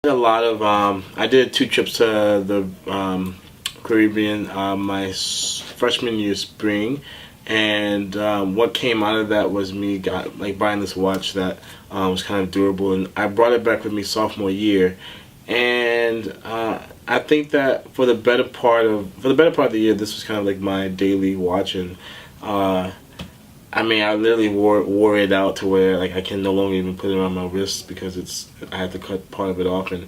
A lot of I did 2 trips to the Caribbean my freshman year spring, and what came out of that was me buying this watch that was kind of durable, and I brought it back with me sophomore year, and I think that for the better part of the year, this was kind of like my daily watch, and I mean, I literally wore it out to where like I can no longer even put it on my wrist because I had to cut part of it off, and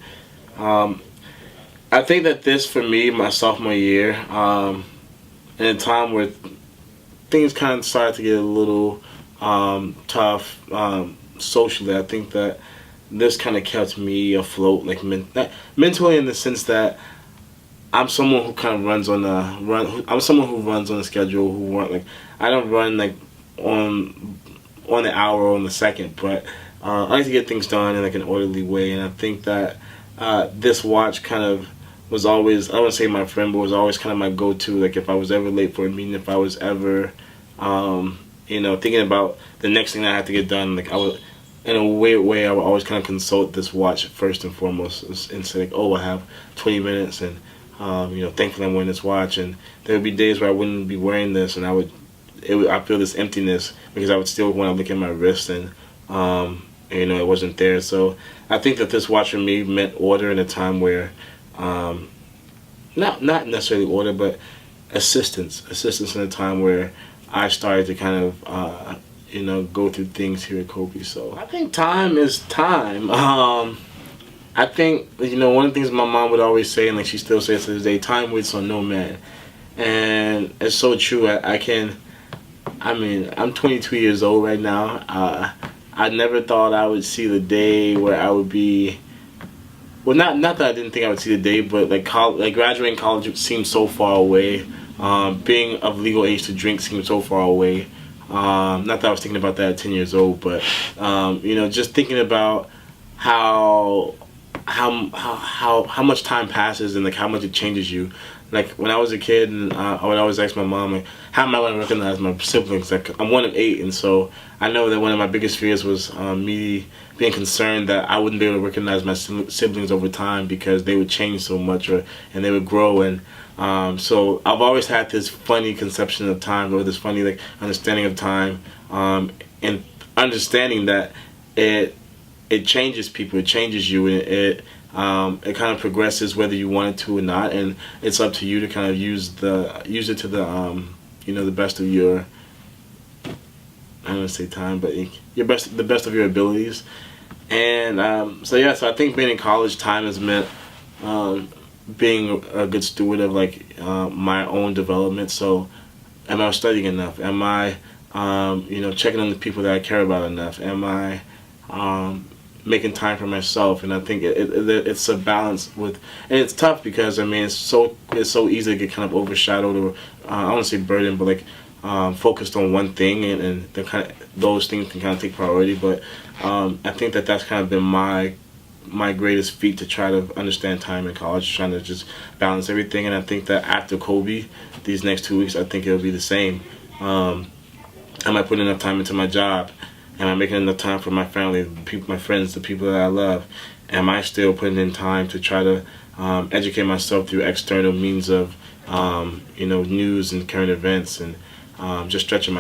I think that this for me, my sophomore year, in a time where things kind of started to get a little tough socially, I think that this kind of kept me afloat, like mentally, in the sense that I'm someone who kind of runs on a run. I'm someone who runs on a schedule. I don't run like on the hour or on the second, but I like to get things done in like an orderly way. And I think that this watch kind of was always, I don't want to say my friend, but was always kind of my go-to. Like if I was ever late for a meeting, if I was ever thinking about the next thing that I had to get done, like I would, in a weird way, I would always kind of consult this watch first and foremost, and say like, oh, I have 20 minutes, and thankfully I'm wearing this watch. And there would be days where I wouldn't be wearing this, and I feel this emptiness because I would still want to look at my wrist, and it wasn't there. So I think that this watch for me meant order in a time where, not necessarily order, but assistance in a time where I started to kind of go through things here at Kobe. So I think time is time. I think one of the things my mom would always say, and like she still says to this day, time waits on no man, and it's so true. I'm 22 years old right now. I never thought I would see the day where I would be. Well, not that I didn't think I would see the day, but like graduating college seemed so far away. Being of legal age to drink seemed so far away. Not that I was thinking about that at 10 years old, but just thinking about how much time passes and like how much it changes you. Like when I was a kid, and I would always ask my mom, like, how am I going to recognize my siblings? Like I'm one of 8, and so I know that one of my biggest fears was me being concerned that I wouldn't be able to recognize my siblings over time because they would change so much, and they would grow. And so I've always had this funny conception of time, or this funny like understanding of time, and understanding that it changes people, it changes you, and it kind of progresses whether you want it to or not, and it's up to you to kind of use it to the best of your, I don't want to say time, but the best of your abilities. And so I think being in college, time has meant being a good steward of like my own development. So am I studying enough? Am I checking on the people that I care about enough? Am I making time for myself? And I think it's a balance and it's tough because it's so easy to get kind of overshadowed, or I don't want to say burdened, but like focused on one thing, and those things can kind of take priority. But I think that that's kind of been my greatest feat, to try to understand time in college, trying to just balance everything. And I think that after Kobe, these next 2 weeks, I think it'll be the same. Am I putting enough time into my job? Am I making enough time for my family, my friends, the people that I love? Am I still putting in time to try to educate myself through external means of news and current events, and just stretching my